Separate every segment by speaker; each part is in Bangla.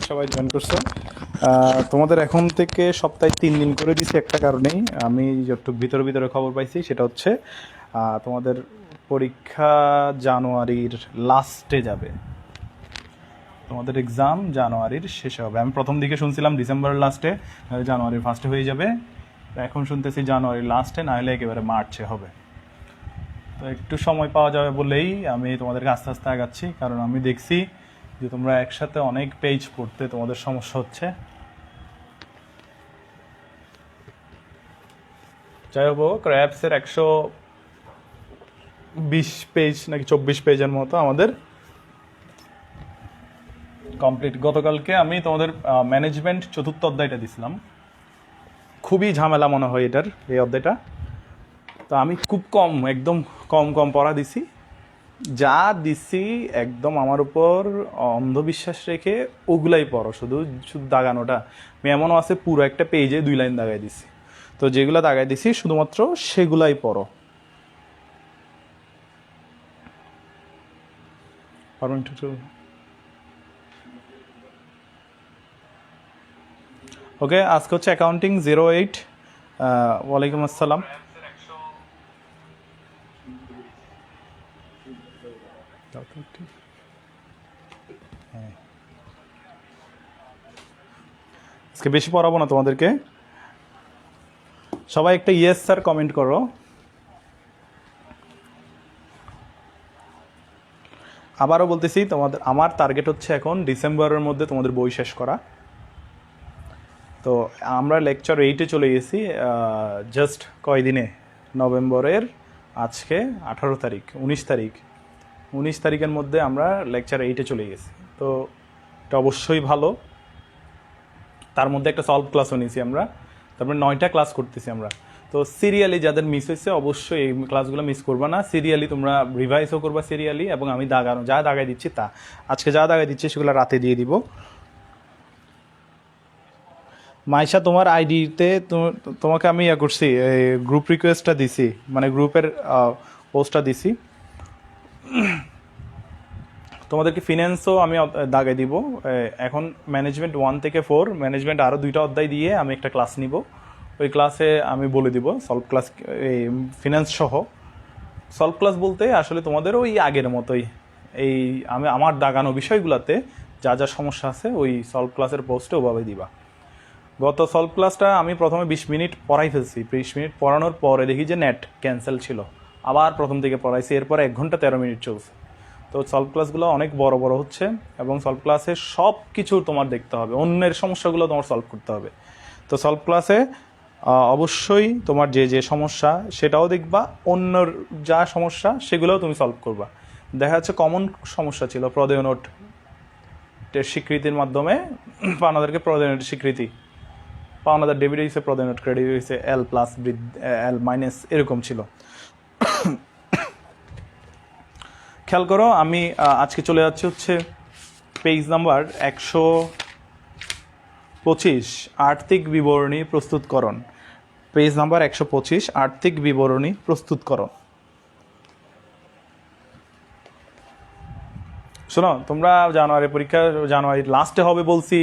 Speaker 1: সবাই জয়েন করছো। তোমাদের এখন থেকে সপ্তাহে 3 দিন করে দিছি একটা কারণেই, আমি যতটুকু ভিতরে খবর পাইছি সেটা হচ্ছে তোমাদের পরীক্ষা জানুয়ারির লাস্টে যাবে, তোমাদের এক্সাম জানুয়ারির শেষে হবে। আমি প্রথম দিকে শুনছিলাম ডিসেম্বরের লাস্টে, জানুয়ারির ফার্স্টে হয়ে যাবে। এখন শুনতেছি জানুয়ারির লাস্টে, না হলে একেবারে মার্চে হবে। তো একটু সময় পাওয়া যাবে বলেই আমি তোমাদেরকে আস্তে আস্তে আগাচ্ছি, কারণ আমি দেখছি যে তোমরা একসাথে অনেক পেজ পড়তে তোমাদের সমস্যা হচ্ছে। যাই হোক, র্যাপসের 120 পেজ নাকি 24 পেজের মতো আমাদের কমপ্লিট। গতকালকে আমি তোমাদের ম্যানেজমেন্ট চতুর্থ অধ্যায়টা দিছিলাম, খুবই ঝামেলা মনে হয় এটার, এই অধ্যায়টা। তো আমি খুব একদম কম পড়া দিছি, যা দিছি একদম আমার উপর অন্ধবিশ্বাস রেখে ওগুলাই পড়ো, শুধু দাগানোটা। আমি এমনও আছে পুরো একটা পেজে 2 লাইন দাগাই দিছি, তো যেগুলো দাগাই দিছি শুধুমাত্র সেগুলাই পড়ো। ওকে, আজকে হচ্ছে অ্যাকাউন্টিং 08। ওয়ালাইকুম আসসালাম। আজকে বেশি পড়াবো না তোমাদেরকে, সবাই একটা ইয়েস স্যার কমেন্ট করো। আবারও বলতেছি, আমার টার্গেট হচ্ছে এখন ডিসেম্বরের মধ্যে তোমাদের বই শেষ করা। তো আমরা লেকচার 8-এ চলে গেছি জাস্ট কয়দিনে, নভেম্বরের আজকে 18 তারিখ, 19 তারিখের মধ্যে আমরা লেকচার 8-এ চলে গেছি। তো এটা অবশ্যই ভালো। তার মধ্যে একটা সলভ ক্লাসও নিয়েছি আমরা, তারপরে 9টা ক্লাস করতেছি আমরা। তো সিরিয়ালি যাদের মিস হয়েছে অবশ্যই এই ক্লাসগুলো মিস করবা না, সিরিয়ালি তোমরা রিভাইজও করবা সিরিয়ালি, এবং আমি যা দাগাই দিচ্ছি আজকে যা দাগাই দিচ্ছি সেগুলো রাতে দিয়ে দিব। মাইশা, তোমার আইডিতে তোমাকে আমি করছি, গ্রুপ রিকোয়েস্টটা দিছি, মানে গ্রুপের পোস্টটা দিছি। তোমাদেরকে ফিন্যান্সও আমি দাগাই দিব। এখন ম্যানেজমেন্ট 1 থেকে 4, ম্যানেজমেন্ট আরও 2টা অধ্যায় দিয়ে আমি একটা ক্লাস নিব। ওই ক্লাসে আমি বলে দিব সলভ ক্লাস, এই ফিন্যান্স সহ সলভ ক্লাস বলতে আসলে তোমাদের ওই আগের মতোই, এই আমার দাগানো বিষয়গুলোতে যা যা সমস্যা আছে ওই সলভ ক্লাসের পোস্টে ওভাবে দিবা। গত সলভ ক্লাসটা আমি প্রথমে 20 মিনিট পড়াই ফেলছি, 20 মিনিট পড়ানোর পরে দেখি যে নেট ক্যান্সেল ছিল, আবার প্রথম থেকে পড়াইছি, এরপর 1 ঘন্টা 13 মিনিট চলছে। তো সলভ ক্লাসগুলো অনেক বড় হচ্ছে, এবং সলভ ক্লাসে সব কিছু তোমার দেখতে হবে, অন্যের সমস্যাগুলো তোমার সলভ করতে হবে। তো সলভ ক্লাসে অবশ্যই তোমার যে সমস্যা সেটাও দেখবা, অন্যর যা সমস্যা সেগুলোও তুমি সলভ করবা। দেখা যাচ্ছে কমন সমস্যা ছিল প্রদেয় নোটের স্বীকৃতির মাধ্যমে পাওনাদারকে প্রদেয় নোটের স্বীকৃতি, পাওনাদার ডেবিট হয়েছে, প্রদেয় নোট ক্রেডিট হয়েছে, L+ L- এরকম ছিল। খেয়াল করো, আমি আজকে চলে যাচ্ছি হচ্ছে পেজ নাম্বার 125, আর্থিক বিবরণী প্রস্তুতকরণ। পেজ নাম্বার 125, আর্থিক বিবরণী প্রস্তুতকরণ। শোনো, তোমরা জানুয়ারির লাস্টে হবে বলছি,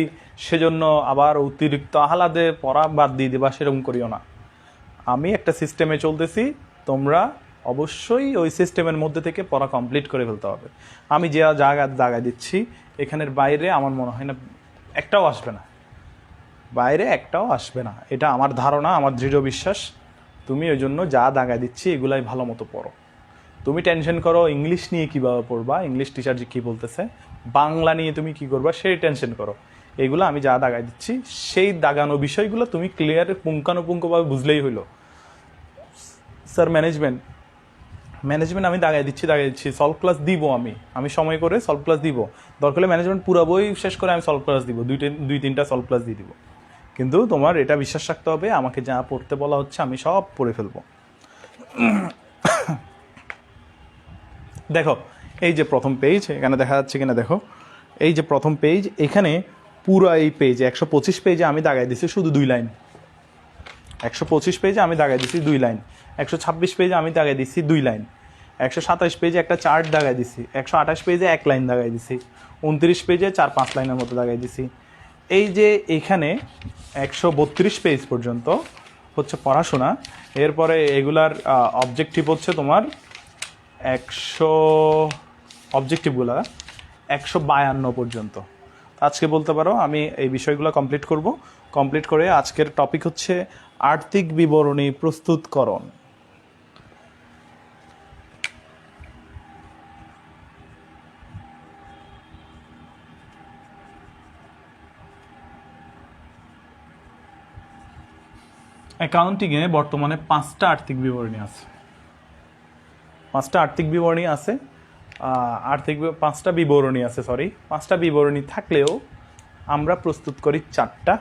Speaker 1: সেজন্য আবার অতিরিক্ত আহ্লাদে পড়া বাদ দিয়ে দিবা, সেরকম করিও না। আমি একটা সিস্টেমে চলতেছি, তোমরা অবশ্যই ওই সিস্টেমের মধ্যে থেকে পড়া কমপ্লিট করে ফেলতে হবে। আমি যে জায়গায় দিচ্ছি এখানের বাইরে আমার মনে হয় না একটাও আসবে না, বাইরে একটাও আসবে না, এটা আমার ধারণা, আমার দৃঢ় বিশ্বাস। তুমি ওই জন্য যা দাগায় দিচ্ছি এগুলাই ভালো মতো পড়ো। তুমি টেনশন করো ইংলিশ নিয়ে কীভাবে পড়বা, ইংলিশ টিচার যে কী বলতেছে, বাংলা নিয়ে তুমি কী করবা সেই টেনশন করো। এগুলো আমি যা দাগায় দিচ্ছি সেই দাগানো বিষয়গুলো তুমি ক্লিয়ার পুঙ্খানুপুঙ্খভাবে বুঝলেই হইলো। স্যার ম্যানেজমেন্ট আমি দাগাই দিচ্ছি সলভ ক্লাস দিব, আমি সময় করে সলভ ক্লাস দিব, দরকার হলে ম্যানেজমেন্ট পুরো বই শেষ করে আমি সলভ ক্লাস দিব, দুই তিনটা সলভ ক্লাস দিয়ে দিব। কিন্তু তোমার এটা বিশ্বাস রাখতে হবে আমাকে যা পড়তে বলা হচ্ছে আমি সব পড়ে ফেলবো। দেখো এই যে প্রথম পেজ, এখানে দেখা যাচ্ছে কিনা দেখো, এই যে প্রথম পেজ, এখানে পুরো এই পেজে 125 পেজে আমি দাগাই দিচ্ছি শুধু 2 লাইন। 125 পেজে আমি দাগাই দিচ্ছি 2 লাইন। 126 পেজে আমি দাগাই দিচ্ছি 2 লাইন। 127 পেজে একটা চার্ট দাগাই দিছি। 128 পেজে 1 লাইন দাগাই দিছি। 29 পেজে 4-5 লাইনের মতো দাগাই দিছি। এই যে এখানে 132 পেজ পর্যন্ত হচ্ছে পড়াশোনা। এরপরে এগুলার অবজেক্টিভ হচ্ছে তোমার 152 পর্যন্ত। আজকে বলতে পারো আমি এই বিষয়গুলো কমপ্লিট করে আজকের টপিক হচ্ছে আর্থিক বিবরণী প্রস্তুতকরণ। অ্যাকাউন্টিংয়ে বর্তমানে 5টা আর্থিক বিবরণী আছে। 5টা বিবরণী থাকলেও আমরা প্রস্তুত করি 4টা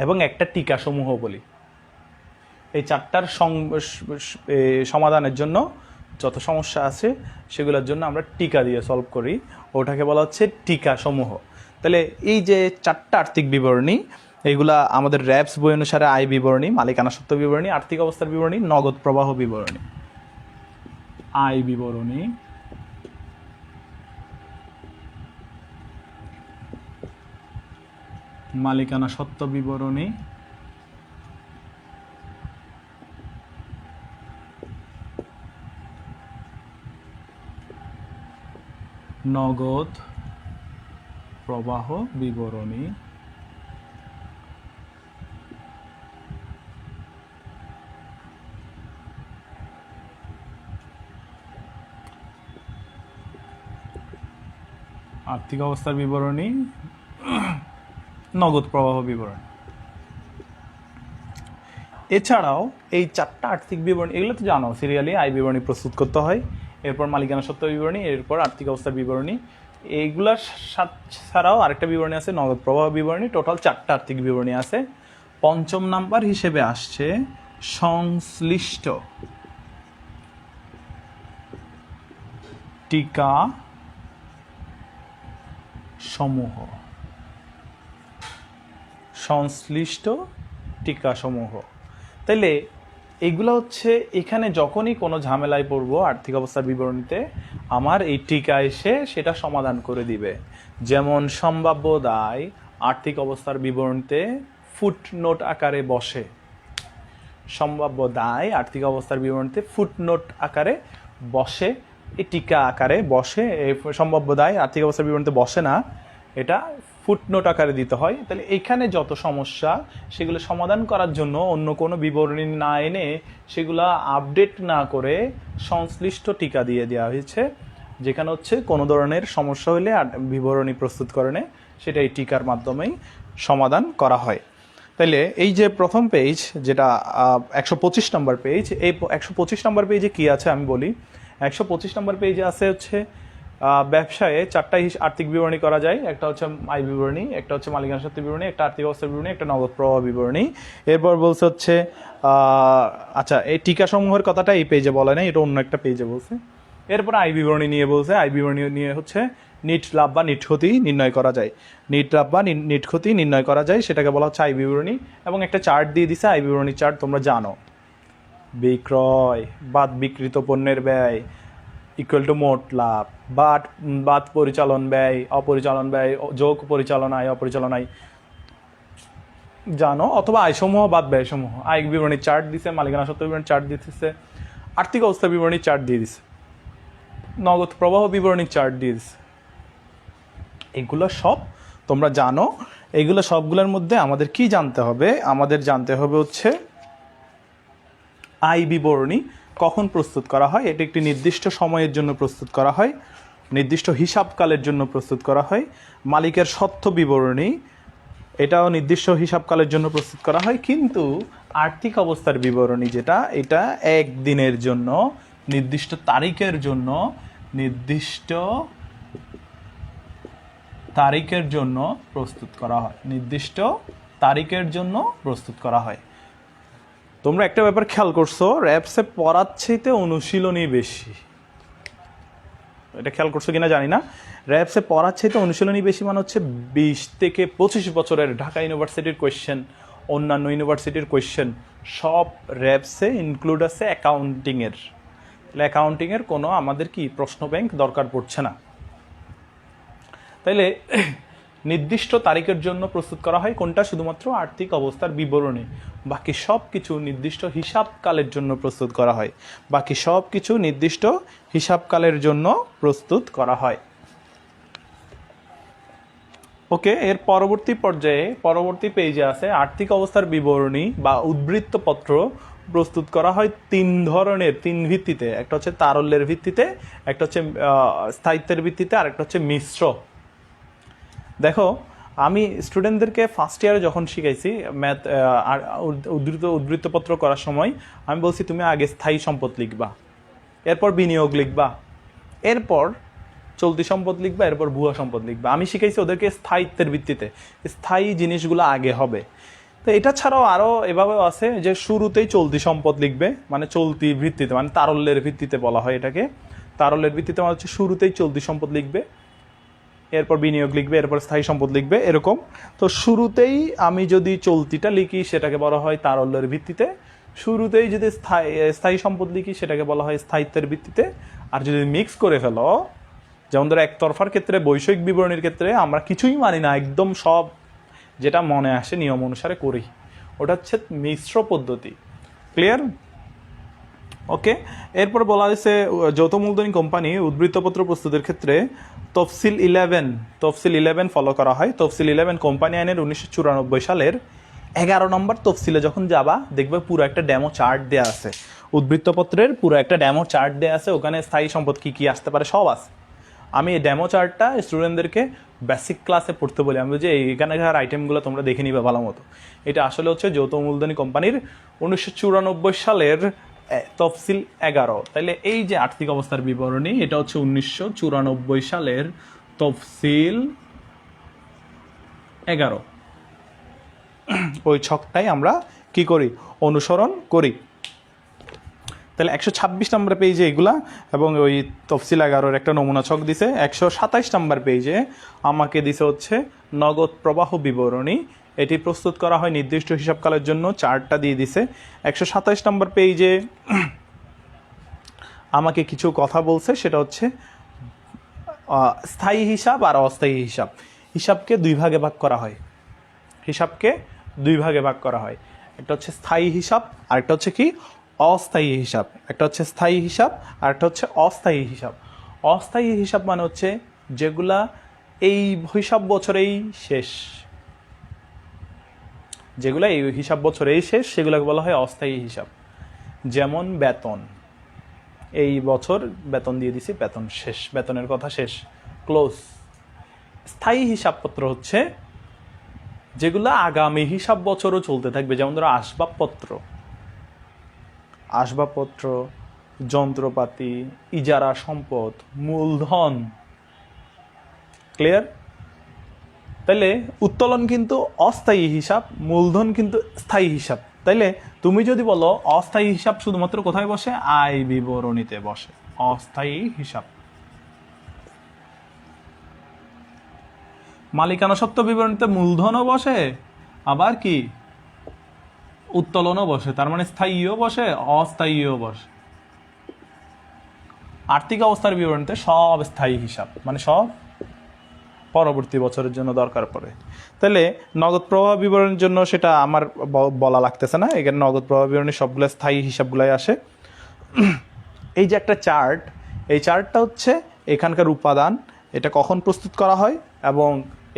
Speaker 1: এবং একটা টিকা সমূহ বলি। এই 4টার সমাধানের জন্য যত সমস্যা আছে সেগুলোর জন্য আমরা টিকা দিয়ে সলভ করি, ওটাকে বলা হচ্ছে টিকা সমূহ। তাহলে এই যে 4টা আর্থিক বিবরণী, এইগুলা আমাদের র্যাবস বই অনুসারে আয় বিবরণী, মালিকানা সত্ত্ব বিবরণী, আর্থিক অবস্থার বিবরণী, নগদ প্রবাহ বিবরণী। আয় বিবরণী, মালিকানা সত্ত্ব বিবরণী, নগদ প্রবাহ বিবরণী, আর্থিক অবস্থার বিবরণী, নগদ প্রবাহ বিবরণী। এছাড়াও এই 4টা আর্থিক বিবরণী, এগুলো তো জানো সিরিয়ালি আয় বিবরণী প্রস্তুত করতে হয়, এরপর মালিকানা সত্ত্ব বিবরণী, এরপর আর্থিক অবস্থার বিবরণী। এইগুলার ছাড়াও আরেকটা বিবরণী আছে নগদ প্রবাহ বিবরণী। টোটাল 4টা আর্থিক বিবরণী আছে। 5ম নাম্বার হিসেবে আসছে সংশ্লিষ্ট টিকা সমূহ। তাইলে এগুলো হচ্ছে এখানে যখনই কোনো ঝামেলায় পড়বো আর্থিক অবস্থার বিবরণীতে, আমার এই টিকা এসে সেটা সমাধান করে দিবে। যেমন সম্ভাব্য দায় আর্থিক অবস্থার বিবরণীতে ফুটনোট আকারে বসে। সম্ভাব্য দায় আর্থিক অবস্থার বিবরণীতে ফুটনোট আকারে বসে, এই টিকা আকারে বসে। এই সম্ভাব্য দায় আর্থিক অবস্থার বিবরণীতে বসে না, এটা ফুটনোট আকারে দিতে হয়। তাহলে এখানে যত সমস্যা সেগুলো সমাধান করার জন্য অন্য কোনো বিবরণী না এনে সেগুলো আপডেট না করে সংশ্লিষ্ট টিকা দিয়ে দেওয়া হয়েছে, যেখানে হচ্ছে কোনো ধরনের সমস্যা হলে বিবরণী প্রস্তুতকরণে সেটা এই টিকার মাধ্যমেই সমাধান করা হয়। তাইলে এই যে প্রথম পেজ যেটা 125 নম্বর পেজ, এই 125 নম্বর পেজে কি আছে আমি বলি। 125 নম্বর পেজে আছে হচ্ছে ব্যবসায়ে 4টা আর্থিক বিবরণী করা যায়। একটা হচ্ছে আয় বিবরণী, একটা হচ্ছে মালিকানা সত্ত্ব বিবরণী, একটা আর্থিক অবস্থার বিবরণী, একটা নগদ প্রবাহ বিবরণী। এরপর বলছে হচ্ছে আচ্ছা এই টিকা সমূহের কথাটা এই পেজে বলে নাই, এটা অন্য একটা পেজে বলছে। এরপর আয় বিবরণী নিয়ে বলছে, আয় বিবরণী নিয়ে হচ্ছে নিট লাভ বা নিট ক্ষতি নির্ণয় করা যায়। নিট লাভ বা নিট ক্ষতি নির্ণয় করা যায় সেটাকে বলা হচ্ছে আয় বিবরণী। এবং একটা চার্ট দিয়ে দিছে, আয় বিবরণী চার্ট তোমরা জানো। বিক্রয় বাদ বিক্রিত পণ্যের ব্যয় ইকুয়াল টু মোট লাভ, বাদ পরিচালন ব্যয়, অপরিচালন ব্যয় যোগ পরিচালন আয়, অপরিচালন আয় জানো, অথবা আয়সমূহ বাদ ব্যয়সমূহ। আয় বিবরণীর চার্ট দিছে, মালিকানা সত্ত্ব বিবরণীর চার্ট দিতেছে, আর্থিক অবস্থা বিবরণী চার্ট দিয়ে দিছে, নগদ প্রবাহ বিবরণী চার্ট দিয়ে দিছে। এগুলো সব তোমরা জানো। এগুলো সবগুলোর মধ্যে আমাদের কি জানতে হবে? আমাদের জানতে হবে হচ্ছে আয় বিবরণী কখন প্রস্তুত করা হয়। এটি একটি নির্দিষ্ট সময়ের জন্য প্রস্তুত করা হয়, নির্দিষ্ট হিসাবকালের জন্য প্রস্তুত করা হয়। মালিকের স্বত্ব বিবরণী, এটাও নির্দিষ্ট হিসাবকালের জন্য প্রস্তুত করা হয়। কিন্তু আর্থিক অবস্থার বিবরণী যেটা, এটা একদিনের জন্য, নির্দিষ্ট তারিখের জন্য, নির্দিষ্ট তারিখের জন্য প্রস্তুত করা হয়, নির্দিষ্ট তারিখের জন্য প্রস্তুত করা হয়। তোমরা একটা ব্যাপার খেয়াল করছো, র্যাপসে পড়ার চাইতে অনুশীলনী বেশি। এটা খেয়াল করছো কিনা জানি না। র্যাপসে পড়ার চাইতে অনুশীলনী বেশি মানে হচ্ছে 20 থেকে 25 বছরের ঢাকা ইউনিভার্সিটির কোয়েশ্চেন, অন্যান্য ইউনিভার্সিটির কোয়েশ্চেন সব র্যাপসে ইনক্লুড আছে অ্যাকাউন্টিংয়ের। তাহলে অ্যাকাউন্টিংয়ের কোনো আমাদের কি প্রশ্ন ব্যাংক দরকার পড়ছে না। তাইলে নির্দিষ্ট তারিখের জন্য প্রস্তুত করা হয় কোনটা? শুধুমাত্র আর্থিক অবস্থার বিবরণী। বাকি সব কিছু নির্দিষ্ট হিসাবকালের জন্য প্রস্তুত করা হয়, বাকি সব কিছু নির্দিষ্ট হিসাবকালের জন্য প্রস্তুত করা হয়। ওকে, এর পরবর্তী পর্যায়ে পরবর্তী পেজে আছে আর্থিক অবস্থার বিবরণী বা উদ্বৃত্তপত্র প্রস্তুত করা হয় 3 ধরনের, 3 ভিত্তিতে। একটা হচ্ছে তারল্যের ভিত্তিতে, একটা হচ্ছে স্থায়িত্বের ভিত্তিতে, আর একটা হচ্ছে মিশ্র। দেখো, আমি স্টুডেন্টদেরকে ফার্স্ট ইয়ারে যখন শিখাইছি ম্যাথ উদ্বৃত্তপত্র করার সময় আমি বলছি তুমি আগে স্থায়ী সম্পদ লিখবা, এরপর বিনিয়োগ লিখবা, এরপর চলতি সম্পদ লিখবা, এরপর ভুয়া সম্পদ লিখবা। আমি শিখাইছি ওদেরকে স্থায়িত্বের ভিত্তিতে, স্থায়ী জিনিসগুলো আগে হবে। তো এটা ছাড়াও আরও এভাবেও আছে যে শুরুতেই চলতি সম্পদ লিখবে, মানে চলতি ভিত্তিতে, মানে তারল্যের ভিত্তিতে বলা হয় এটাকে। তারল্যের ভিত্তিতে মানে হচ্ছে শুরুতেই চলতি সম্পদ লিখবে, এরপর বিনিয়োগ লিখবে, এরপর স্থায়ী সম্পদ লিখবে, এরকম। তো শুরুতেই আমি যদি চলতিটা লিখি সেটাকে বলা হয় তারল্যের ভিত্তিতে, শুরুতেই যদি স্থায়ী সম্পদ লিখি সেটাকে বলা হয় স্থায়িত্বের ভিত্তিতে। আর যদি মিক্স করে ফেলো, যেমন ধরো একতরফার ক্ষেত্রে, বৈষয়িক বিবরণীর ক্ষেত্রে আমরা কিছুই মানি না, একদম সব যেটা মনে আসে নিয়ম অনুসারে করি, ওটা হচ্ছে মিশ্র পদ্ধতি। ক্লিয়ার? ওকে, এরপর বলা হয়েছে যৌথ মূলধনী কোম্পানি উদ্বৃত্তপত্র প্রস্তুতের ক্ষেত্রে তফসিল 11 ফলো করা হয়। তফসিল 11 কোম্পানি আইনের 1994 সালের 11 নম্বর তফসিলে যখন যাবা দেখবে পুরো একটা ডেমো চার্ট দেওয়া আছে, উদ্বৃত্তপত্রের পুরো একটা ডেমো চার্ট দেওয়া আছে। ওখানে স্থায়ী সম্পদ কী কী আসতে পারে সব আছে। আমি এই ডেমো চার্টটা স্টুডেন্টদেরকে বেসিক ক্লাসে পড়তে বলি। আমি বলছি এইখানকার আইটেমগুলো তোমরা দেখে নিবে ভালো মতো। এটা আসলে হচ্ছে যৌথ মূলধনী কোম্পানির 1994 সালের তফসিল 11। তাইলে এই যে আর্থিক অবস্থার বিবরণী, এটা হচ্ছে 1994 সালের তফসিল 11। ওই ছকটাই আমরা কি করি? অনুসরণ করি। তাহলে 126 নম্বর পেজে এগুলা, এবং ওই তফসিল 11-র একটা নমুনা ছক দিছে। 127 নম্বর পেজে আমাকে দিছে হচ্ছে নগদ প্রবাহ বিবরণী। এটি প্রস্তুত করা হয় নির্দিষ্ট হিসাবকালের জন্য, চার্টটা দিয়ে দিছে। 127 নম্বর পেজে আমাকে কিছু কথা বলছে, সেটা হচ্ছে স্থায়ী হিসাব আর অস্থায়ী হিসাব। হিসাবকে 2 ভাগে ভাগ করা হয়, হিসাবকে 2 ভাগে ভাগ করা হয়। একটা হচ্ছে স্থায়ী হিসাব, আর একটা হচ্ছে কি অস্থায়ী হিসাব। একটা হচ্ছে স্থায়ী হিসাব আর একটা হচ্ছে অস্থায়ী হিসাব। অস্থায়ী হিসাব মানে হচ্ছে যেগুলা এই হিসাব বছরেই শেষ, যেগুলো এই হিসাব বছরেই শেষ সেগুলোকে বলা হয় অস্থায়ী হিসাব। যেমন বেতন, এই বছর বেতন দিয়ে দিছি, বেতন শেষ, বেতনের কথা শেষ, ক্লোজ। স্থায়ী হিসাবপত্র হচ্ছে যেগুলো আগামী হিসাব বছরও চলতে থাকবে। যেমন ধরো আসবাবপত্র, যন্ত্রপাতি, ইজারা সম্পদ, মূলধন। ক্লিয়ার? তাইলে উত্তোলন কিন্তু অস্থায়ী হিসাব, মূলধন কিন্তু স্থায়ী হিসাব। তাইলে তুমি যদি বলো অস্থায়ী হিসাব শুধুমাত্র কোথায় বসে? আয় বিবরণীতে বসে অস্থায়ী হিসাব। মালিকানা সত্ত্ব বিবরণীতে মূলধনও বসে, আবার কি উত্তোলনও বসে। তার মানে স্থায়ীও বসে, অস্থায়ীও বসে। আর্থিক অবস্থার বিবরণীতে সব স্থায়ী হিসাব, মানে সব পরবর্তী বছরের জন্য দরকার পড়ে। তাহলে নগদ প্রবাহ বিবরণের জন্য সেটা আমার বলা লাগতেছে না, এখানে নগদ প্রবাহ বিবরণী সবগুলো স্থায়ী হিসাবগুলাই আসে। এই যে একটা চার্ট, এই চার্টটা হচ্ছে এখানকার উপাদান, এটা কখন প্রস্তুত করা হয় এবং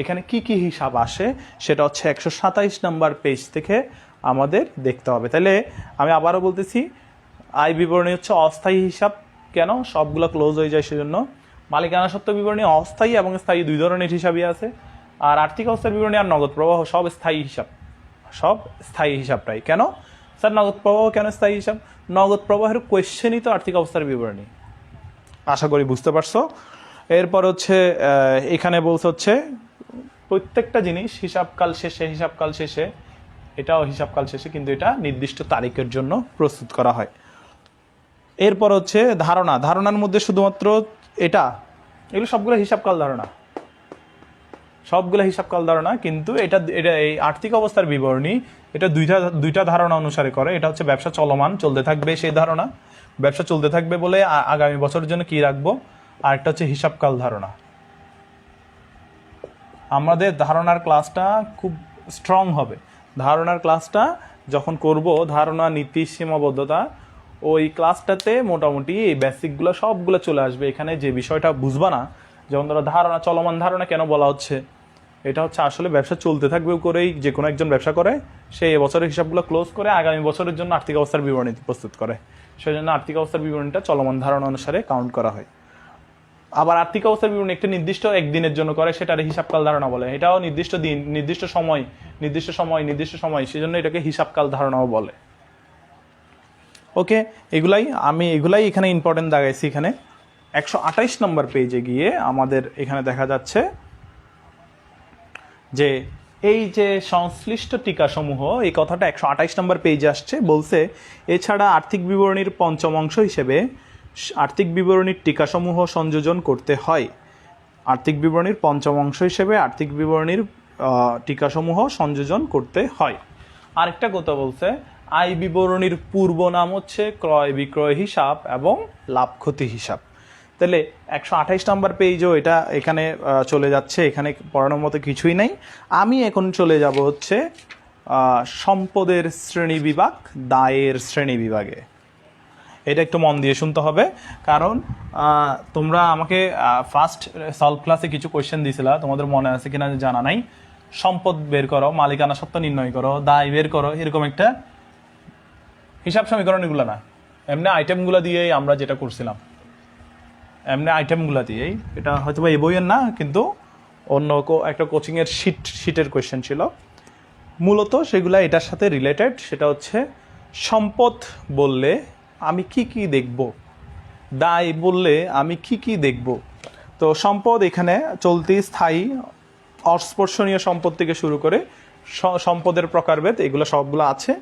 Speaker 1: এখানে কি কি হিসাব আসে সেটা হচ্ছে 127 নম্বর পেজ থেকে আমাদের দেখতে হবে। তাহলে আমি আবারও বলতেছি, আয় বিবরণী হচ্ছে অস্থায়ী হিসাব। কেন? সবগুলো ক্লোজ হয়ে যায় সেজন্য। মালিকানা সত্ত্ব বিবরণী অস্থায়ী এবং স্থায়ী দুই ধরনের হিসাবই আছে। আর আর্থিক অবস্থার বিবরণী আর নগদ প্রবাহ সব স্থায়ী হিসাব, সব স্থায়ী হিসাবটাই। কেন স্যার নগদ প্রবাহ কেন স্থায়ী হিসাব? নগদ প্রবাহের কোয়েশ্চেনই তো আর্থিক অবস্থার বিবরণী। আশা করি বুঝতে পারছো। এরপর হচ্ছে এখানে বলছে হচ্ছে প্রত্যেকটা জিনিস হিসাবকাল শেষে, এটাও হিসাবকাল শেষে, কিন্তু এটা নির্দিষ্ট তারিখের জন্য প্রস্তুত করা হয়। এরপর হচ্ছে ধারণার মধ্যে শুধুমাত্র এগুলো সবগুলো হিসাবকাল ধারণা, কিন্তু এটা এই আর্থিক অবস্থার বিবরণী এটা দুইটা ধারণা অনুসারে করে। এটা হচ্ছে ব্যবসা চলমান, চলতে থাকবে সেই ধারণা, ব্যবসা চলতে থাকবে বলে আগামী বছরের জন্য কি রাখবো। আর একটা হচ্ছে হিসাবকাল ধারণা। আমাদের ধারণার ক্লাসটা খুব স্ট্রং হবে। ধারণার ক্লাসটা যখন করব, ধারণা, নীতি, সীমাবদ্ধতা, ওই ক্লাসটাতে মোটামুটি এই বেসিকগুলো সবগুলো চলে আসবে। এখানে যে বিষয়টা বুঝবা না, যেমন ধরো ধারণা, চলমান ধারণা কেন বলা হচ্ছে, এটা হচ্ছে আসলে ব্যবসা চলতে থাকবে করেই যে কোনো একজন ব্যবসা করে, সে এবছরের হিসাবগুলো ক্লোজ করে আগামী বছরের জন্য আর্থিক অবস্থার বিবরণী প্রস্তুত করে। সেই জন্য আর্থিক অবস্থার বিবরণীটা চলমান ধারণা অনুসারে কাউন্ট করা হয়। আবার আর্থিক অবস্থার বিবরণী একটা নির্দিষ্ট একদিনের জন্য করে, সেটার হিসাবকাল ধারণা বলে। এটাও নির্দিষ্ট দিন, নির্দিষ্ট সময়, সেজন্য এটাকে হিসাবকাল ধারণাও বলে। ওকে, এগুলাই এখানে ইম্পর্টেন্ট দাগাইছি। এখানে 128 নম্বর পেজে গিয়ে আমাদের এখানে দেখা যাচ্ছে যে এই যে সংশ্লিষ্ট টিকাসমূহ, এই কথাটা 128 নম্বর পেজে আসছে। বলছে এছাড়া আর্থিক বিবরণীর পঞ্চম অংশ হিসেবে আর্থিক বিবরণীর টিকাসমূহ সংযোজন করতে হয়। আর্থিক বিবরণীর পঞ্চম অংশ হিসেবে আর্থিক বিবরণীর টিকাসমূহ সংযোজন করতে হয়। আরেকটা কথা বলছে, আয় বিবরণীর পূর্ব নাম হচ্ছে ক্রয় বিক্রয় হিসাব এবং লাভ ক্ষতি হিসাব। তাহলে 128 নম্বর পেজও এটা এখানে চলে যাচ্ছে। এখানে পড়ানোর মতো কিছুই নাই। আমি এখন চলে যাব হচ্ছে সম্পদের শ্রেণী বিভাগ, দায়ের শ্রেণী বিভাগে। এটা একটু মন দিয়ে শুনতে হবে, কারণ তোমরা আমাকে ফার্স্ট সলভ ক্লাসে কিছু কোয়েশ্চেন দিয়েছিলা, তোমাদের মনে আছে কিনা জানা নাই। সম্পদ বের করো, মালিকানা সত্ত্ব নির্ণয় করো, দায় বের করো, এরকম একটা হিসাব সমীকরণ। এগুলো না, এমনি আইটেমগুলো দিয়েই আমরা যেটা করছিলাম, এটা হয়তো বা এই বইয়ের না, কিন্তু অন্য একটা কোচিংয়ের শিটের কোয়েশ্চেন ছিল। মূলত সেগুলো এটার সাথে রিলেটেড। সেটা হচ্ছে সম্পদ বললে আমি কি কি দেখব, দায় বললে আমি কি কি দেখব। তো সম্পদ এখানে চলতি, স্থায়ী, অস্পর্শনীয় সম্পদ থেকে শুরু করে সম্পদের প্রকারভেদ, এগুলো সবগুলো আছে।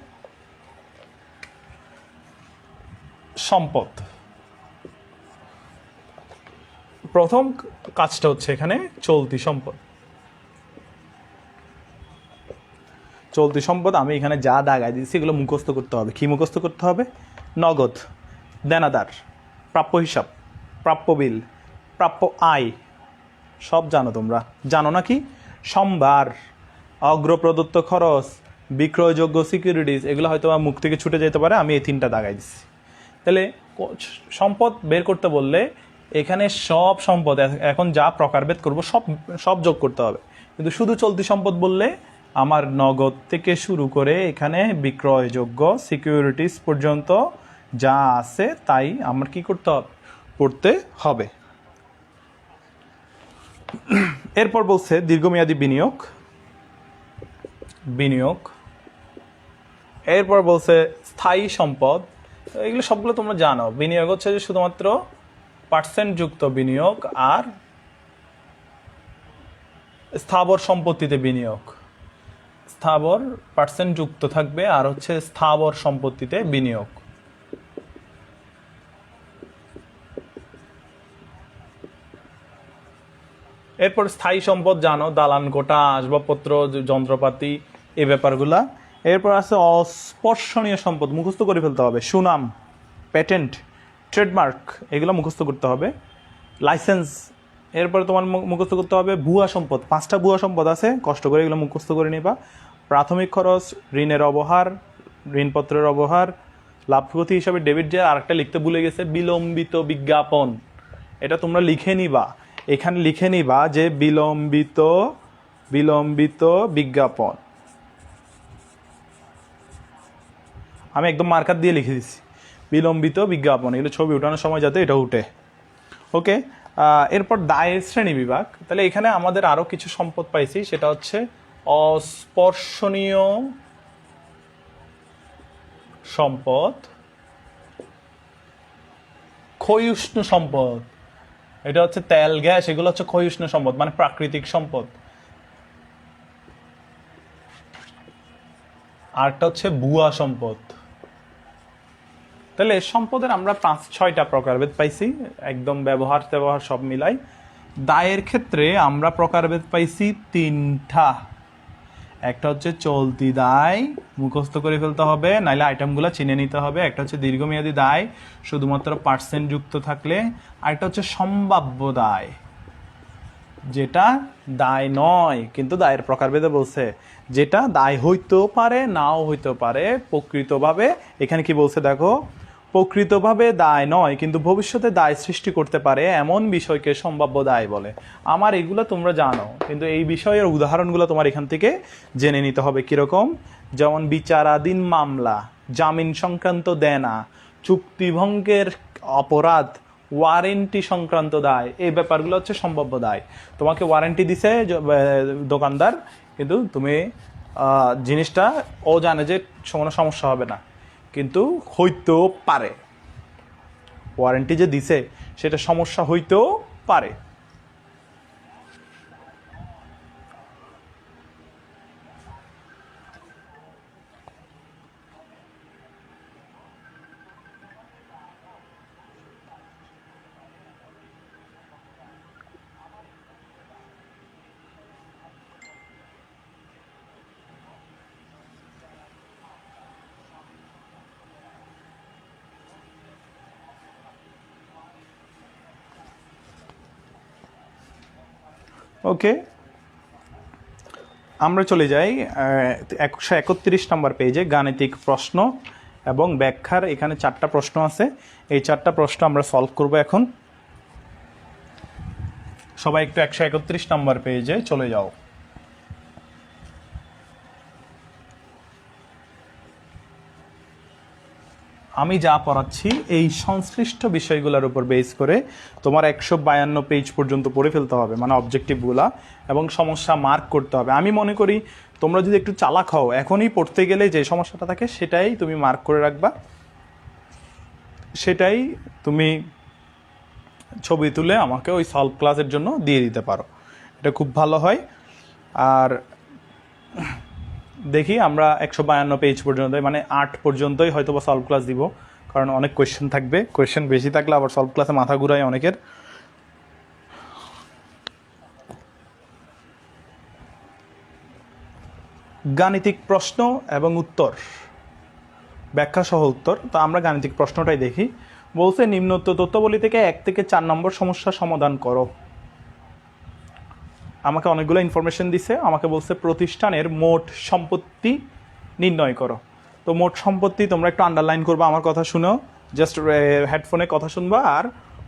Speaker 1: সম্পদ, প্রথম কাজটা হচ্ছে এখানে চলতি সম্পদ। আমি এখানে যা দাগায় দিচ্ছি এগুলো মুখস্থ করতে হবে। কি মুখস্থ করতে হবে? নগদ, দেনাদার, প্রাপ্য হিসাব, প্রাপ্য বিল, প্রাপ্য আয়, সব জানো তোমরা। জানো নাকি? সম্ভার, অগ্রপ্রদত্ত খরচ, বিক্রয়যোগ্য সিকিউরিটিজ, এগুলো হয়তো মুখ থেকে ছুটে যেতে পারে। আমি এই 3টা দাগাই দিচ্ছি। তাহলে সম্পদ বের করতে বললে এখানে সব সম্পদ এখন যা প্রকারভেদ করব সব যোগ করতে হবে। কিন্তু শুধু চলতি সম্পদ বললে আমার নগদ থেকে শুরু করে এখানে বিক্রয়যোগ্য সিকিউরিটিজ পর্যন্ত যা আছে তাই আমার কি করতে হবে? পড়তে হবে। এরপর বলছে দীর্ঘমেয়াদী বিনিয়োগ। এরপর বলছে স্থায়ী সম্পদ। এগুলো সবগুলো তোমরা জানো। বিনিয়োগ হচ্ছে যে শুধুমাত্র পার্সেন্ট যুক্ত বিনিয়োগ, আর স্থাবর সম্পত্তিতে বিনিয়োগ। স্থাবর পার্সেন্ট যুক্ত থাকবে, আর হচ্ছে স্থাবর সম্পত্তিতে বিনিয়োগ। এরপর স্থায়ী সম্পদ জানো, দালান কোঠা, আসবাবপত্র, যন্ত্রপাতি, এই ব্যাপারগুলা। এরপর আছে অস্পর্শনীয় সম্পদ, মুখস্থ করে ফেলতে হবে। সুনাম, প্যাটেন্ট, ট্রেডমার্ক, এগুলো মুখস্থ করতে হবে। লাইসেন্স, এরপরে তোমার মুখস্থ করতে হবে ভুয়া সম্পদ। 5টা ভুয়া সম্পদ আছে, কষ্ট করে এগুলো মুখস্থ করে নিবা। প্রাথমিক খরচ, ঋণের অবহার, ঋণপত্রের অবহার, লাভ ক্ষতি হিসাবে ডেবিট যে আরেকটা লিখতে ভুলে গেছে, বিলম্বিত বিজ্ঞাপন। এটা তোমরা লিখে নিবা, এখানে লিখে নিবা যে বিলম্বিত বিজ্ঞাপন। আমি একদম মার্কার দিয়ে লিখে দিচ্ছি বিলম্বিত বিজ্ঞাপন, এগুলো ছবি ওঠানোর সময় যাতে এটা উঠে। ওকে, এরপর দায়ের শ্রেণী বিভাগ। তাহলে এখানে আমাদের আরও কিছু সম্পদ পাইছি, সেটা হচ্ছে অস্পর্শনীয় সম্পদ, ক্ষয়িষ্ণু সম্পদ, এটা হচ্ছে তেল গ্যাস, এগুলো হচ্ছে ক্ষয়িষ্ণু সম্পদ মানে প্রাকৃতিক সম্পদ। আরটা হচ্ছে ভুয়া সম্পদ। তাহলে সম্পদের আমরা 5-6টা প্রকারভেদ পাইছি, একদম ব্যবহার সব মিলাই। দায়ের ক্ষেত্রে আমরা প্রকারভেদ পাইছি 3টা। একটা হচ্ছে চলতি দায়, মুখস্থ করে ফেলতে হবে, নাইলে আইটেমগুলো চিনে নিতে হবে। একটা হচ্ছে দীর্ঘমেয়াদী দায়, শুধুমাত্র পার্সেন্ট যুক্ত থাকলে। আরেকটা হচ্ছে সম্ভাব্য দায়, যেটা দায় নয় কিন্তু দায়ের প্রকারভেদে বলছে, যেটা দায় হইতেও পারে নাও হইতেও পারে প্রকৃতভাবে। এখানে কি বলছে দেখো, প্রকৃতভাবে দায় নয় কিন্তু ভবিষ্যতে দায় সৃষ্টি করতে পারে এমন বিষয়কে সম্ভাব্য দায় বলে। আমার এগুলো তোমরা জানো, কিন্তু এই বিষয়ের উদাহরণগুলো তোমার এখান থেকে জেনে নিতে হবে কীরকম। যেমন বিচারাধীন মামলা, জামিন সংক্রান্ত দেনা, চুক্তিভঙ্গের অপরাধ, ওয়ারেন্টি সংক্রান্ত দায়, এই ব্যাপারগুলো হচ্ছে সম্ভাব্য দায়। তোমাকে ওয়ারেন্টি দিছে দোকানদার, কিন্তু তুমি জিনিসটা ও জানে যে কোনো সমস্যা হবে না, কিন্তু হইতেও পারে। ওয়ারেন্টি যে দিছে সেটা সমস্যা হইতেও পারে। ওকে, আমরা চলে যাই 131 নম্বর পেজে, গাণিতিক প্রশ্ন এবং ব্যাখ্যার। এখানে 4টা প্রশ্ন আছে, এই 4টা প্রশ্ন আমরা সলভ করব এখন। সবাই একটু 131 নম্বর পেজে চলে যাও। আমি যা পড়াচ্ছি এই সংশ্লিষ্ট বিষয়গুলোর উপর বেস করে তোমার 152 পেজ পর্যন্ত পড়ে ফেলতে হবে, মানে অবজেক্টিভগুলা, এবং সমস্যা মার্ক করতে হবে। আমি মনে করি তোমরা যদি একটু চালাক হও, এখনই পড়তে গেলে যে সমস্যাটা থাকে সেটাই তুমি মার্ক করে রাখবা, সেটাই তুমি ছবি তুলে আমাকে ওই সলভ ক্লাসের জন্য দিয়ে দিতে পারো, এটা খুব ভালো হয়। আর দেখি আমরা 152 পেজ পর্যন্ত, মানে 8 পর্যন্তই হয়তো বা সলভ ক্লাস দিব, কারণ অনেক কোয়েশ্চেন থাকবে। কোয়েশ্চেন বেশি থাকলে আবার সলভ ক্লাসে মাথা ঘুরায় অনেকের। গাণিতিক প্রশ্ন এবং উত্তর, ব্যাখ্যা সহ উত্তর। তো আমরা গাণিতিক প্রশ্নটাই দেখি। বলছে নিম্নোক্ত তথ্যাবলী থেকে 1 থেকে 4 নম্বর সমস্যা সমাধান করো। আমাকে অনেকগুলো ইনফরমেশন দিছে, আমাকে বলছে প্রতিষ্ঠানের মোট সম্পত্তি নির্ণয় করো। তো মোট সম্পত্তি তোমরা একটু আন্ডারলাইন করবা, আমার কথা শুনো, জাস্ট হেডফোনে কথা শুনবা। আর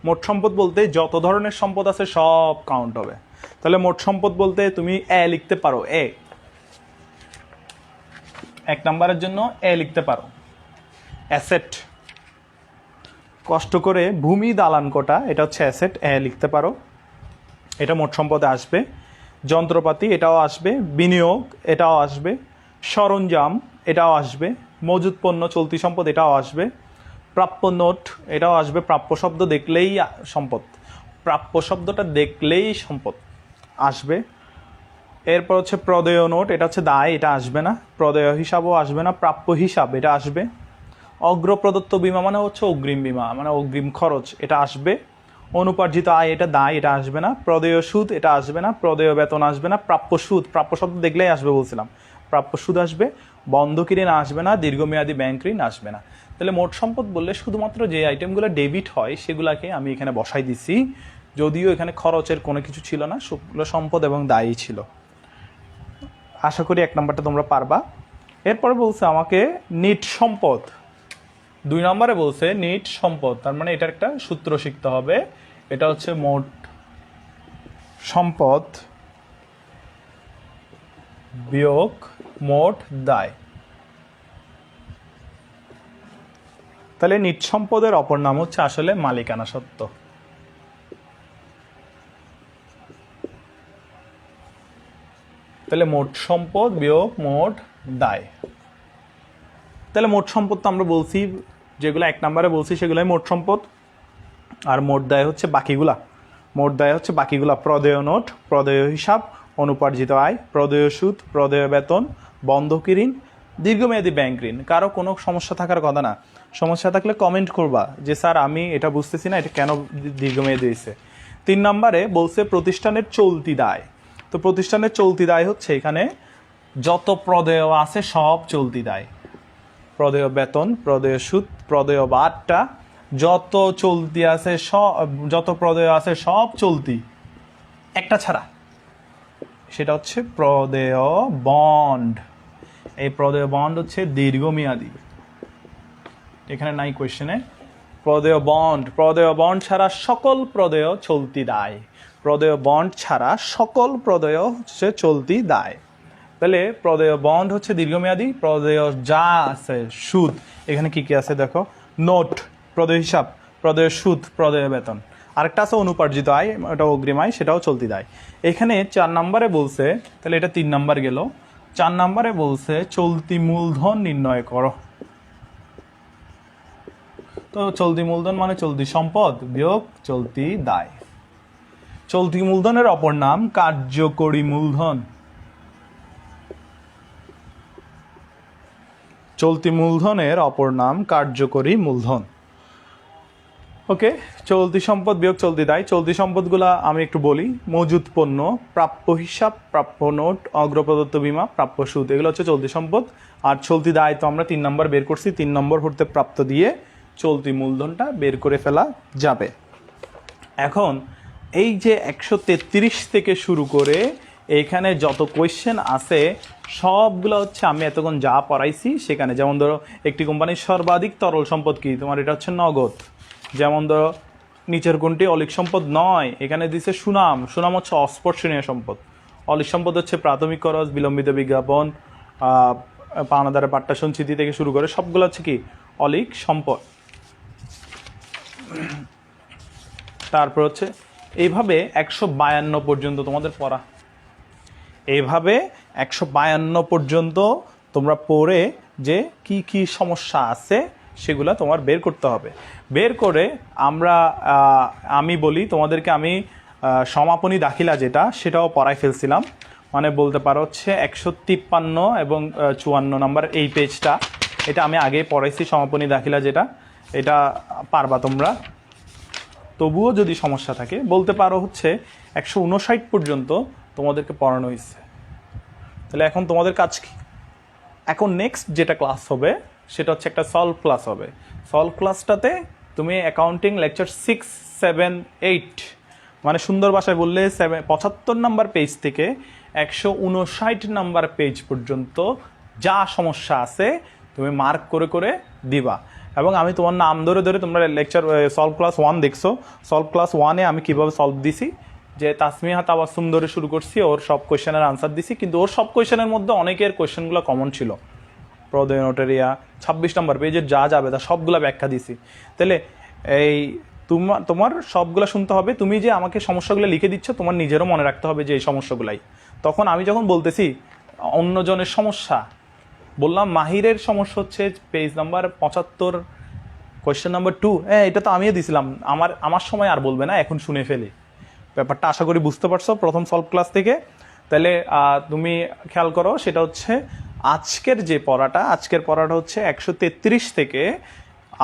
Speaker 1: মোট সম্পদ বলতে যত ধরনের সম্পদ আছে সব কাউন্ট হবে। তাহলে মোট সম্পদ বলতে তুমি লিখতে পারো, 1 নম্বরের জন্য লিখতে পারো অ্যাসেট। কষ্ট করে ভূমি দালান কোটা, এটা হচ্ছে অ্যাসেট, লিখতে পারো, এটা মোট সম্পদে আসবে। যন্ত্রপাতি এটাও আসবে, বিনিয়োগ এটাও আসবে, সরঞ্জাম এটাও আসবে, মজুত পণ্য চলতি সম্পদ এটাও আসবে, প্রাপ্য নোট এটাও আসবে। প্রাপ্য শব্দ দেখলেই সম্পদ, প্রাপ্য শব্দটা দেখলেই সম্পদ আসবে। এরপর হচ্ছে প্রদেয় নোট, এটা হচ্ছে দায়, এটা আসবে না। প্রদেয় হিসাবও আসবে না। প্রাপ্য হিসাব এটা আসবে। অগ্রপ্রদত্ত বিমা মানে হচ্ছে অগ্রিম বিমা, মানে অগ্রিম খরচ, এটা আসবে। অনুপার্জিত আয় এটা দায়, এটা আসবে না। প্রদেয় সুদ এটা আসবে না। প্রদেয় বেতন আসবে না। প্রাপ্য সুদ, প্রাপ্য শব্দ দেখলেই আসবে বলছিলাম, প্রাপ্য সুদ আসবে। বন্ধকি ঋণ আসবে না। দীর্ঘমেয়াদী ব্যাংক ঋণ আসবে না। তাহলে মোট সম্পদ বললে শুধুমাত্র যে আইটেমগুলো ডেবিট হয় সেগুলাকে আমি এখানে বসাই দিছি, যদিও এখানে খরচের কোনো কিছু ছিল না, সবগুলো সম্পদ এবং দায়ী ছিল। আশা করি 1 নম্বরটা তোমরা পারবা। এরপরে বলছে আমাকে নিট সম্পদ, 2 নম্বরে বলছে নিট সম্পদ, তার মানে এটার একটা সূত্র শিখতে হবে। এটা হচ্ছে মোট সম্পদ বিয়োগ মোট দায়। তাহলে নিট সম্পদের অপর নাম হচ্ছে আসলে মালিকানা সত্ত্ব। তাহলে মোট সম্পদ বিয়োগ মোট দায়। তাহলে মোট সম্পদ তো আমরা বলছি, যেগুলো 1 নম্বরে বলছি সেগুলোই মোট সম্পদ, আর মোট দায় হচ্ছে বাকিগুলা। মোট দায় হচ্ছে বাকিগুলা: প্রদেয় নোট, প্রদেয় হিসাব, অনুপার্জিত আয়, প্রদেয় সুদ, প্রদেয় বেতন, বন্ধকি ঋণ, দীর্ঘমেয়াদী ব্যাংক ঋণ। কারো কোনো সমস্যা থাকার কথা না, সমস্যা থাকলে কমেন্ট করবা যে স্যার আমি এটা বুঝতেছি না, এটা কেন দীর্ঘমেয়াদী হয়েছে। 3 নম্বরে বলছে প্রতিষ্ঠানের চলতি দায়। তো প্রতিষ্ঠানের চলতি দায় হচ্ছে এখানে যত প্রদেয় আছে সব চলতি দায়: প্রদেয় বেতন, প্রদেয় সুদ, প্রদেয় বাট্টা, যত চলতি আছে সব, যত প্রদেয় আছে সব চলতি, একটা ছাড়া, সেটা হচ্ছে প্রদেয় বন্ড। এই প্রদেয় বন্ড হচ্ছে দীর্ঘমেয়াদী, এখানে নাই কোয়েশ্চেনে। প্রদেয় বন্ড ছাড়া সকল প্রদেয় চলতি দায়। প্রদেয় বন্ড ছাড়া সকল প্রদেয় হচ্ছে চলতি দায়। তাহলে প্রদেয় বন্ড হচ্ছে দীর্ঘমেয়াদী। প্রদেয় যা আছে সুদ, এখানে কি কি আছে দেখো: নোট, প্রদেয় হিসাব, প্রদেয় সুদ, প্রদেয় বেতন। আরেকটা আছে অনুপার্জিত আয়, ওটা অগ্রিম আয়, সেটাও চলতি দায়। এখানে 4 নম্বরে বলছে, তাহলে এটা 3 নম্বর গেল। 4 নম্বরে বলছে চলতি মূলধন নির্ণয় করো। তো চলতি মূলধন মানে চলতি সম্পদ বিয়োগ চলতি দায়। চলতি মূলধনের অপর নাম কার্যকরী মূলধন। চলতি মূলধনের অপর নাম কার্যকরী মূলধন। ওকে, চলতি সম্পদ বিয়োগ চলতি দায়। চলতি সম্পদগুলা আমি একটু বলি: মজুত পণ্য, প্রাপ্য হিসাব, প্রাপ্য নোট, অগ্রপ্রদত্ত বীমা, প্রাপ্য সুদ, এগুলো হচ্ছে চলতি সম্পদ। আর চলতি দায় তো আমরা 3 নম্বর বের করছি, 3 নম্বর হতে প্রাপ্ত দিয়ে চলতি মূলধনটা বের করে ফেলা যাবে। এখন এই যে 133 থেকে শুরু করে এইখানে যত কোয়েশ্চেন আছে সবগুলো হচ্ছে আমি এতক্ষণ যা পড়াইছি সেখানে। যেমন ধরো একটি কোম্পানির সর্বাধিক তরল সম্পদ কি, তোমার এটা হচ্ছে নগদ। যেমন ধরো নিচের কোনটি অলিক সম্পদ নয়, এখানে দিছে সুনাম। সুনাম হচ্ছে অস্পর্শনীয় সম্পদ। অলিক সম্পদ হচ্ছে প্রাথমিক খরচ, বিলম্বিত বিজ্ঞাপন, পাওনাদারের পাট্টা সঞ্চিতি থেকে শুরু করে সবগুলো হচ্ছে কি অলিক সম্পদ। তারপর হচ্ছে এইভাবে 152 পর্যন্ত তোমাদের পড়া, এইভাবে 152 পর্যন্ত তোমরা পড়ে যে কি কি সমস্যা আছে সেগুলো তোমার বের করতে হবে। বের করে আমি বলি তোমাদেরকে, আমি সমাপনী দাখিলা যেটা সেটাও পড়াই ফেলছিলাম। মানে বলতে পারো হচ্ছে 153 এবং 54 নাম্বার এই পেজটা, এটা আমি আগে পড়াইছি সমাপনী দাখিলা যেটা, এটা পারবা তোমরা। তবুও যদি সমস্যা থাকে বলতে পারো হচ্ছে 159 পর্যন্ত তোমাদেরকে পড়ানো হয়েছে। তাহলে এখন তোমাদের কাজ কি? এখন নেক্সট যেটা ক্লাস হবে সেটা হচ্ছে একটা সলভ ক্লাস হবে। সলভ ক্লাসটাতে তুমি অ্যাকাউন্টিং লেকচার 6, 7, 8 মানে সুন্দর ভাষায় বললে 75 নাম্বার পেজ থেকে 159 নাম্বার পেজ পর্যন্ত যা সমস্যা আছে তুমি মার্ক করে করে দিবা। এবং আমি তোমার নাম ধরে ধরে তোমরা লেকচার সলভ ক্লাস 1 দেখছো। সলভ ক্লাস 1-এ আমি কীভাবে সলভ দিছি, যে তাসমিহা তাবাসসুম ধরে শুরু করছি, ওর সব কোয়েশ্চেনের আনসার দিছি। কিন্তু ওর সব কোয়েশ্চেনের মধ্যে অনেকের কোয়েশ্চেনগুলো কমন ছিল। প্রদেয় নোটেরিয়া 26 নম্বর পেজের যা যাবে তা সবগুলো ব্যাখ্যা দিছি। তাহলে এই তোমার সবগুলো শুনতে হবে। তুমি যে আমাকে সমস্যাগুলো লিখে দিচ্ছ তোমার নিজেরও মনে রাখতে হবে যে এই সমস্যাগুলাই। তখন আমি যখন বলতেছি অন্যজনের সমস্যা, বললাম মাহিরের সমস্যা হচ্ছে পেজ নাম্বার 75 কোয়েশ্চেন নাম্বার 2, এটা তো আমিও দিছিলাম, আমার সময় আর বলবে না, এখন শুনে ফেলি। ব্যাপারটা আশা করি বুঝতে পারছো প্রথম সলভ ক্লাস থেকে। তাহলে তুমি খেয়াল করো, সেটা হচ্ছে আজকের পড়াটা হচ্ছে 133 থেকে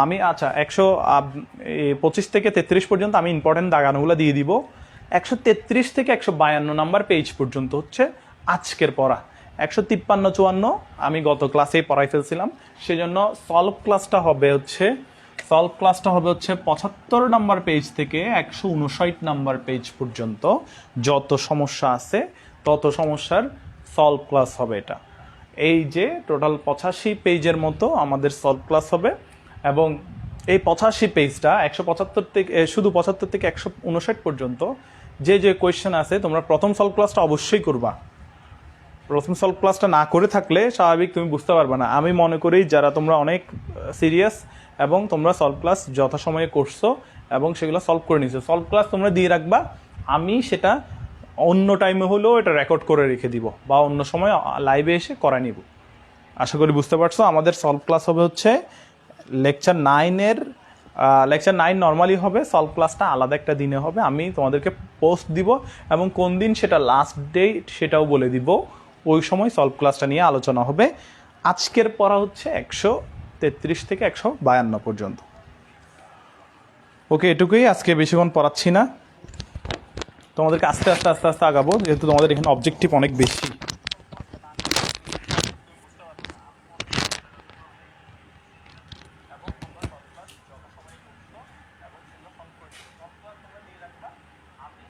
Speaker 1: আমি 125 থেকে 33 পর্যন্ত আমি ইম্পর্টেন্ট দাগানোগুলো দিয়ে দিব। 133 থেকে 152 নাম্বার পেজ পর্যন্ত হচ্ছে আজকের পড়া। 153, 54 আমি গত ক্লাসেই পড়াই ফেলছিলাম। সেজন্য সলভ ক্লাসটা হবে হচ্ছে 75 নাম্বার পেজ থেকে 159 নাম্বার পেজ পর্যন্ত যত সমস্যা আছে তত সমস্যার সলভ ক্লাস হবে। এটা এই যে টোটাল 85 পেজের মতো আমাদের সলভ ক্লাস হবে। এবং এই 85 পেজটা 175 থেকে শুধু 75 থেকে 159 পর্যন্ত যে যে কোয়েশ্চেন আছে তোমরা প্রথম সলভ ক্লাসটা অবশ্যই করবা। প্রথম সলভ ক্লাসটা না করে থাকলে স্বাভাবিক তুমি বুঝতে পারবে না। আমি মনে করি যারা তোমরা অনেক সিরিয়াস এবং তোমরা সলভ ক্লাস যথাসময়ে করছো এবং সেগুলো সলভ করে নিছো, সলভ ক্লাস তোমরা দিয়ে রাখবা, আমি সেটা অন্য টাইমে হলেও এটা রেকর্ড করে রেখে দিব বা অন্য সময় লাইভে এসে করাই নিব। আশা করি বুঝতে পারছো। আমাদের সলভ ক্লাস হবে হচ্ছে লেকচার 9-এর লেকচার 9 নর্মালি হবে, সলভ ক্লাসটা আলাদা একটা দিনে হবে। আমি তোমাদেরকে পোস্ট দিব এবং কোন দিন সেটা লাস্ট ডেট সেটাও বলে দিব, ওই সময় সলভ ক্লাসটা নিয়ে আলোচনা হবে। আজকের পড়া হচ্ছে 133 থেকে 152 পর্যন্ত। ওকে, এটুকুই, আজকে বেশিক্ষণ পড়াচ্ছি না, তোমাদেরকে আস্তে আস্তে আগাবো, যেহেতু তোমাদের এখানে অবজেক্টিভ অনেক বেশি।